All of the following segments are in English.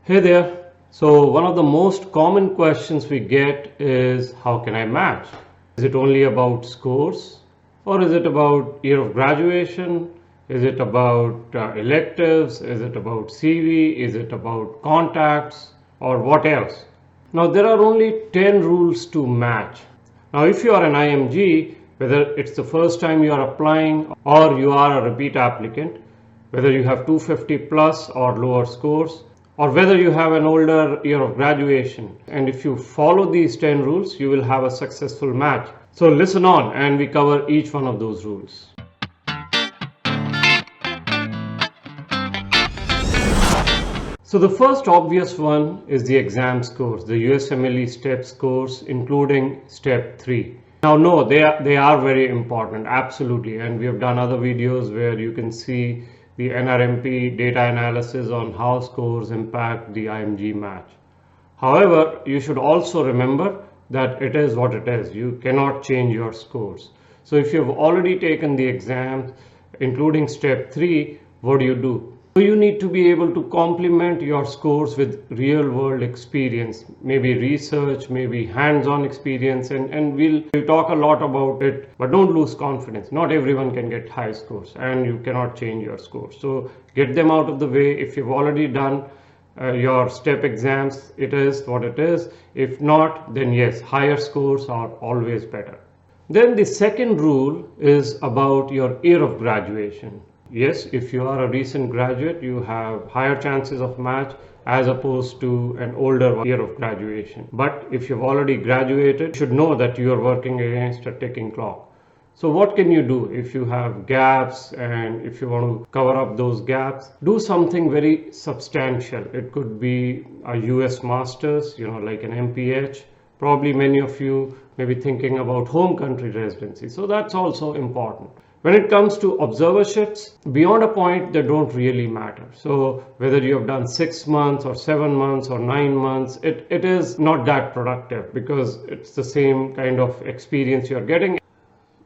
Hey there. So one of the most common questions we get is how can I match? Is it only about scores or is it about year of graduation? Is it about electives? Is it about CV? Is it about contacts or what else? Now there are only 10 rules to match. Now if you are an IMG, whether it's the first time you are applying or you are a repeat applicant, whether you have 250 plus or lower scores, or whether you have an older year of graduation, and if you follow these 10 rules, you will have a successful match. So listen on and we cover each one of those rules. So the first obvious one is the exam scores, the USMLE step scores, including step 3. Now no, they are very important, absolutely, and we have done other videos where you can see the NRMP data analysis on how scores impact the IMG match. However, you should also remember that it is what it is. You cannot change your scores. So if you've already taken the exams, including step 3, what do? So you need to be able to complement your scores with real world experience, maybe research, maybe hands-on experience, and we'll talk a lot about it, but don't lose confidence. Not everyone can get high scores and you cannot change your scores. So get them out of the way. If you've already done your step exams, it is what it is. If not, then yes, higher scores are always better. Then the second rule is about your year of graduation. Yes, if you are a recent graduate, you have higher chances of match as opposed to an older year of graduation. But if you've already graduated, you should know that you are working against a ticking clock. So what can you do if you have gaps and if you want to cover up those gaps? Do something very substantial. It could be a US Masters, like an MPH. Probably many of you may be thinking about home country residency. So that's also important. When it comes to observerships, beyond a point, they don't really matter. So whether you have done 6 months or 7 months or 9 months, it is not that productive because it's the same kind of experience you're getting.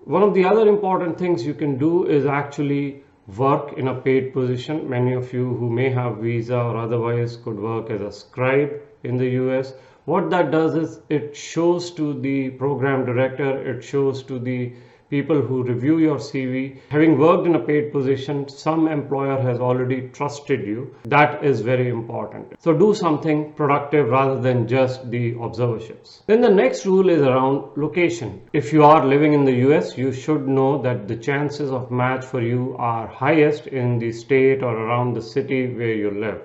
One of the other important things you can do is actually work in a paid position. Many of you who may have visa or otherwise could work as a scribe in the US. What that does is it shows to the program director, it shows to the people who review your CV, having worked in a paid position, some employer has already trusted you. That is very important. So do something productive rather than just the observerships. Then the next rule is around location. If you are living in the US, you should know that the chances of match for you are highest in the state or around the city where you live.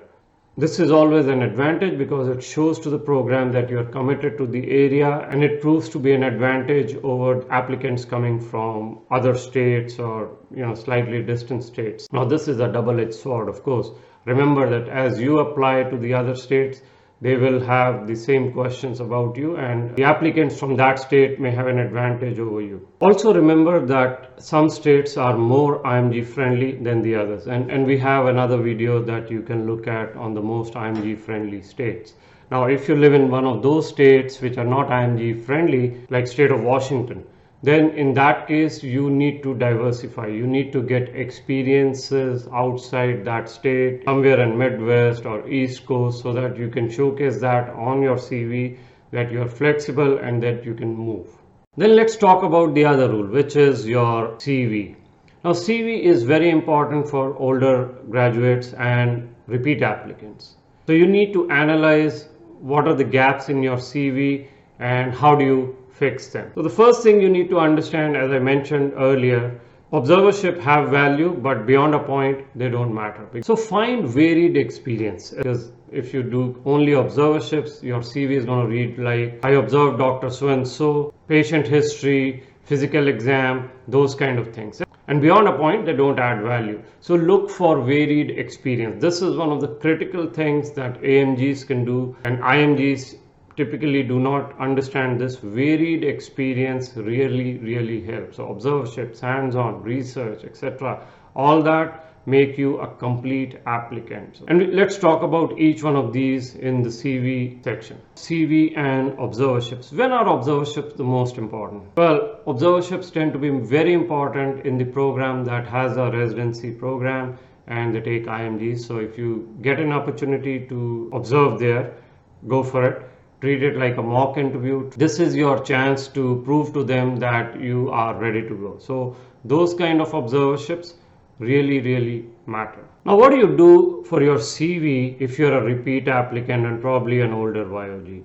This is always an advantage because it shows to the program that you are committed to the area, and it proves to be an advantage over applicants coming from other states or slightly distant states. Now this is a double-edged sword, of course. Remember that as you apply to the other states, they will have the same questions about you and the applicants from that state may have an advantage over you. Also remember that some states are more IMG friendly than the others, and we have another video that you can look at on the most IMG friendly states. Now if you live in one of those states which are not IMG friendly, like state of Washington, then in that case you need to diversify. You need to get experiences outside that state, somewhere in Midwest or East Coast, so that you can showcase that on your CV, that you are flexible and that you can move. Then let's talk about the other rule, which is your CV. Now CV is very important for older graduates and repeat applicants. So you need to analyze what are the gaps in your CV and how do you fix them. So the first thing you need to understand, as I mentioned earlier, observership have value, but beyond a point they don't matter. So find varied experience, because if you do only observerships, your CV is going to read like I observed Dr. So-and-so, patient history, physical exam, those kind of things. And beyond a point, they don't add value. So look for varied experience. This is one of the critical things that AMGs can do, and IMGs typically do not understand this. Varied experience really helps. So observerships, hands-on, research, etc. all that make you a complete applicant. And let's talk about each one of these in the CV section. CV and observerships. When are observerships the most important? Well, observerships tend to be very important in the program that has a residency program, and they take IMGs. So if you get an opportunity to observe there, go for it. Treat it like a mock interview. This is your chance to prove to them that you are ready to go. So those kind of observerships really matter. Now, what do you do for your CV if you're a repeat applicant and probably an older YOG?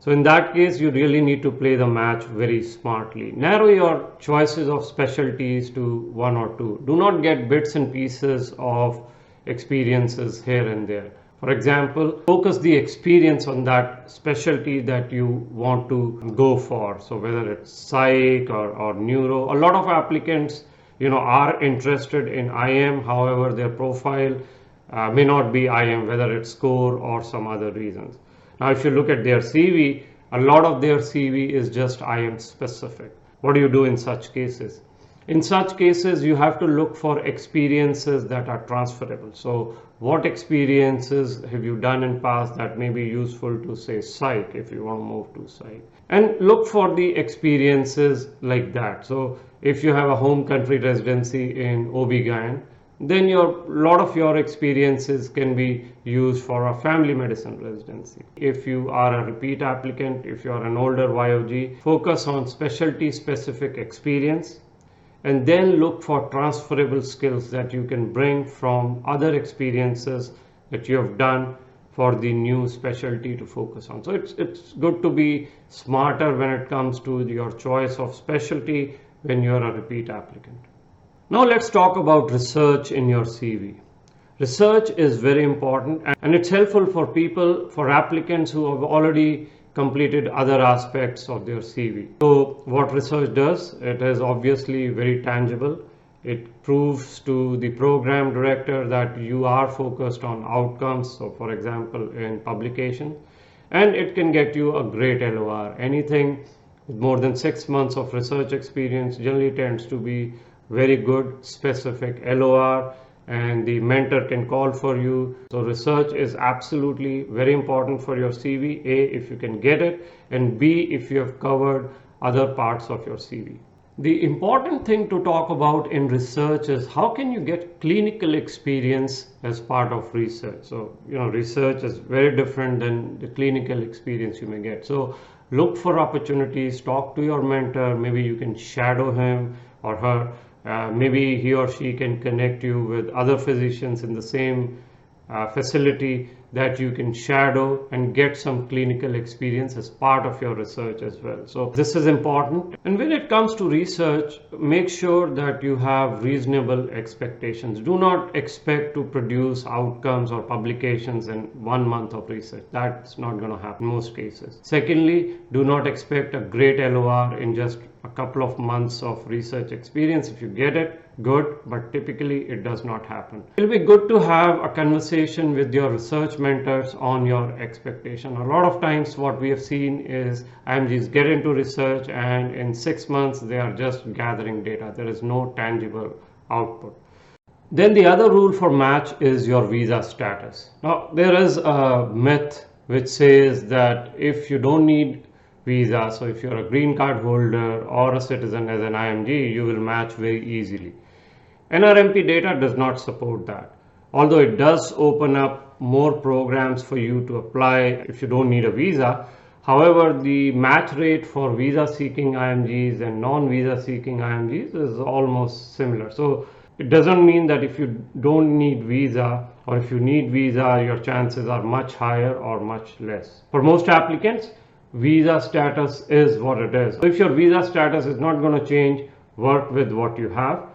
So in that case, you really need to play the match very smartly. Narrow your choices of specialties to one or two. Do not get bits and pieces of experiences here and there. For example, focus the experience on that specialty that you want to go for. So whether it's psych or neuro, a lot of applicants, are interested in IM. However, their profile may not be IM, whether it's core or some other reasons. Now, if you look at their CV, a lot of their CV is just IM specific. What do you do in such cases? In such cases, you have to look for experiences that are transferable. So what experiences have you done in past that may be useful to, say, psych, if you want to move to psych? And look for the experiences like that. So if you have a home country residency in OB/GYN, then a lot of your experiences can be used for a family medicine residency. If you are a repeat applicant, if you are an older YOG, focus on specialty specific experience and then look for transferable skills that you can bring from other experiences that you have done for the new specialty to focus on. So it's good to be smarter when it comes to your choice of specialty when you're a repeat applicant. Now let's talk about research in your CV. Research is very important and it's helpful for applicants who have already completed other aspects of their CV. So what research does, it is obviously very tangible. It proves to the program director that you are focused on outcomes. So for example, in publication, and it can get you a great LOR. Anything with more than 6 months of research experience generally tends to be very good specific LOR, and the mentor can call for you. So research is absolutely very important for your CV, A, if you can get it, and B, if you have covered other parts of your CV. The important thing to talk about in research is how can you get clinical experience as part of research. So, research is very different than the clinical experience you may get. So look for opportunities, talk to your mentor, maybe you can shadow him or her. Maybe he or she can connect you with other physicians in the same facility that you can shadow and get some clinical experience as part of your research as well. So this is important. And when it comes to research, make sure that you have reasonable expectations. Do not expect to produce outcomes or publications in 1 month of research. That's not going to happen in most cases. Secondly, do not expect a great LOR in just a couple of months of research experience. If you get it, good, but typically it does not happen. It'll be good to have a conversation with your research mentors on your expectation. A lot of times what we have seen is IMGs get into research and in 6 months they are just gathering data. There is no tangible output. Then the other rule for match is your visa status. Now there is a myth which says that if you don't need visa, so if you're a green card holder or a citizen as an IMG, you will match very easily. NRMP data does not support that, although it does open up more programs for you to apply if you don't need a visa. However, the match rate for visa seeking IMGs and non-visa seeking IMGs is almost similar. So it doesn't mean that if you don't need visa or if you need visa, your chances are much higher or much less. For most applicants, visa status is what it is. So if your visa status is not going to change, work with what you have.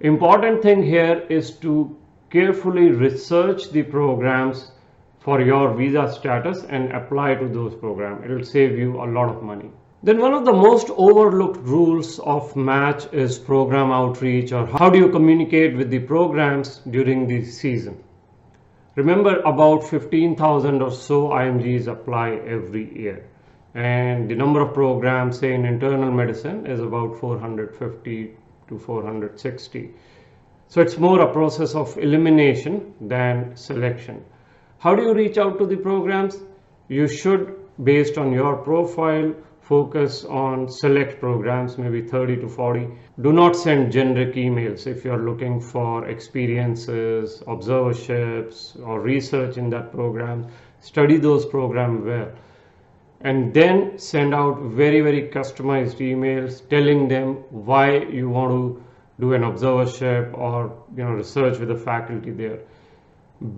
Important thing here is to carefully research the programs for your visa status and apply to those programs. It will save you a lot of money. Then one of the most overlooked rules of match is program outreach, or how do you communicate with the programs during the season. Remember, about 15,000 or so IMGs apply every year, and the number of programs, say in internal medicine, is about 450 to 460. So it's more a process of elimination than selection. How do you reach out to the programs? You should, based on your profile, focus on select programs, maybe 30 to 40. Do not send generic emails if you're looking for experiences, observerships, or research in that program. Study those programs well. And then send out very customized emails telling them why you want to do an observership or research with the faculty there.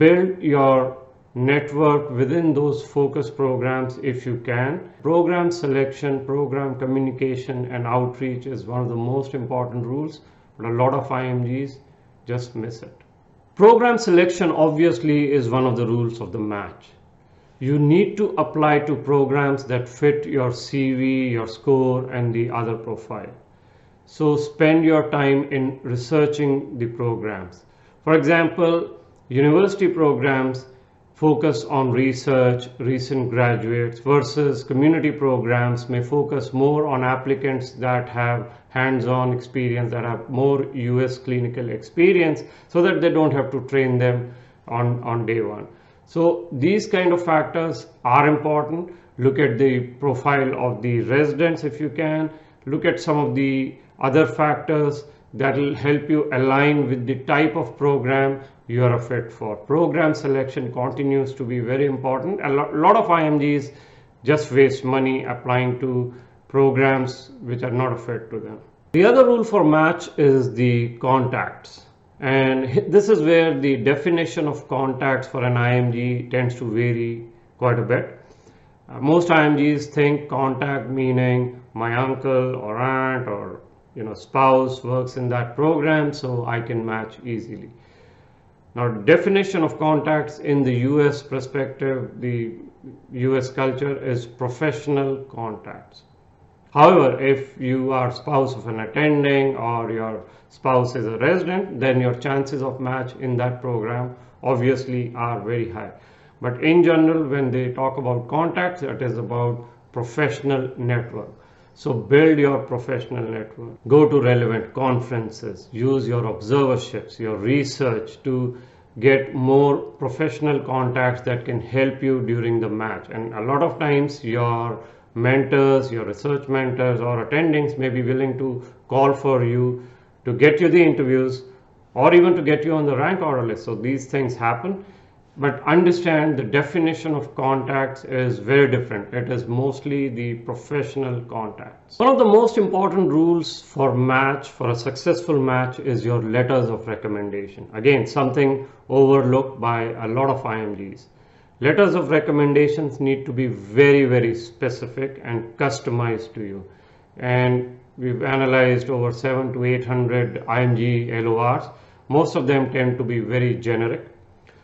Build your network within those focus programs if you can. Program selection, program communication, and outreach is one of the most important rules, but a lot of IMGs just miss it. Program selection obviously is one of the rules of the match. You need to apply to programs that fit your CV, your score, and the other profile. So spend your time in researching the programs. For example, university programs focus on research, recent graduates, versus community programs may focus more on applicants that have hands-on experience, that have more US clinical experience, so that they don't have to train them on day one. So these kind of factors are important. Look at the profile of the residents if you can. Look at some of the other factors that will help you align with the type of program you are a fit for. Program selection continues to be very important. A lot of IMGs just waste money applying to programs which are not a fit to them. The other rule for match is the contacts. And this is where the definition of contacts for an IMG tends to vary quite a bit. Most IMGs think contact meaning my uncle or aunt or spouse works in that program, so I can match easily. Now, definition of contacts in the US perspective, the US culture is professional contacts. However, if you are spouse of an attending or your spouse is a resident, then your chances of match in that program obviously are very high. But in general, when they talk about contacts, it is about professional network. So build your professional network. Go to relevant conferences. Use your observerships, your research to get more professional contacts that can help you during the match. And a lot of times your mentors, your research mentors or attendings may be willing to call for you to get you the interviews or even to get you on the rank order list. So these things happen. But understand the definition of contacts is very different. It is mostly the professional contacts. One of the most important rules for match, for a successful match, is your letters of recommendation. Again, something overlooked by a lot of IMGs. Letters of recommendations need to be very specific and customized to you. And we've analyzed over 700 to 800 IMG LORs. Most of them tend to be very generic.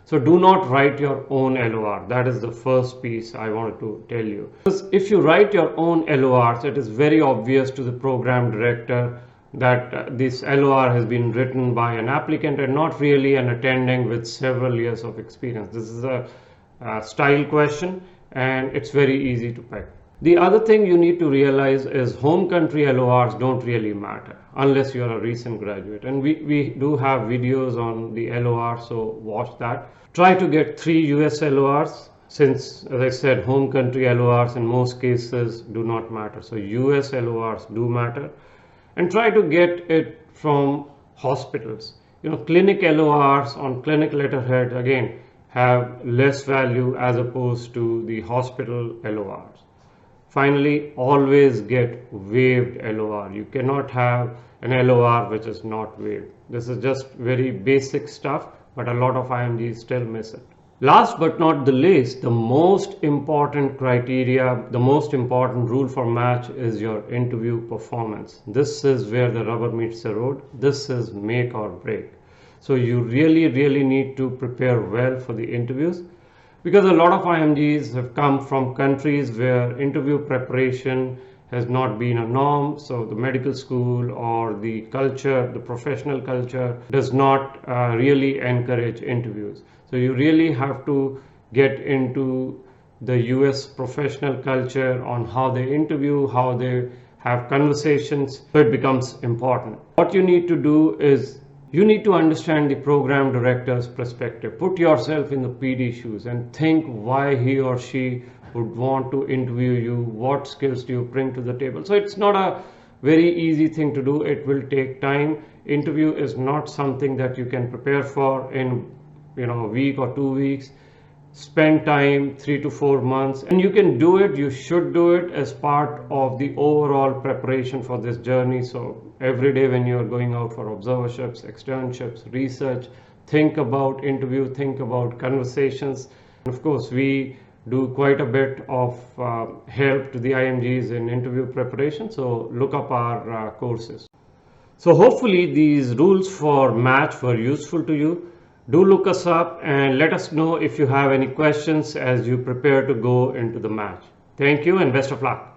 So do not write your own LOR. That is the first piece I wanted to tell you. Because if you write your own LORs, it is very obvious to the program director that this LOR has been written by an applicant and not really an attending with several years of experience. This is a style question and it's very easy to pick. The other thing you need to realize is home country LORs don't really matter unless you're a recent graduate. And we do have videos on the LOR, so watch that. Try to get 3 US LORs since, as I said, home country LORs in most cases do not matter. So US LORs do matter. And try to get it from hospitals. Clinic LORs on clinic letterhead, again, have less value as opposed to the hospital LORs. Finally, always get waived LOR. You cannot have an LOR which is not waived. This is just very basic stuff, but a lot of IMGs still miss it. Last but not the least, the most important criteria, the most important rule for match is your interview performance. This is where the rubber meets the road. This is make or break. So you really need to prepare well for the interviews, because a lot of IMGs have come from countries where interview preparation has not been a norm. So the medical school or the culture, the professional culture does not really encourage interviews. So you really have to get into the US professional culture on how they interview, how they have conversations. So it becomes important. What you need to do is you need to understand the program director's perspective. Put yourself in the PD shoes and think why he or she would want to interview you, what skills do you bring to the table. So it's not a very easy thing to do. It will take time. Interview is not something that you can prepare for in a week or 2 weeks. Spend time, 3 to 4 months, and you can do it. You should do it as part of the overall preparation for this journey. So every day when you're going out for observerships, externships, research, think about interview, think about conversations. And of course, we do quite a bit of help to the IMGs in interview preparation. So look up our courses. So hopefully these rules for match were useful to you. Do look us up and let us know if you have any questions as you prepare to go into the match. Thank you and best of luck.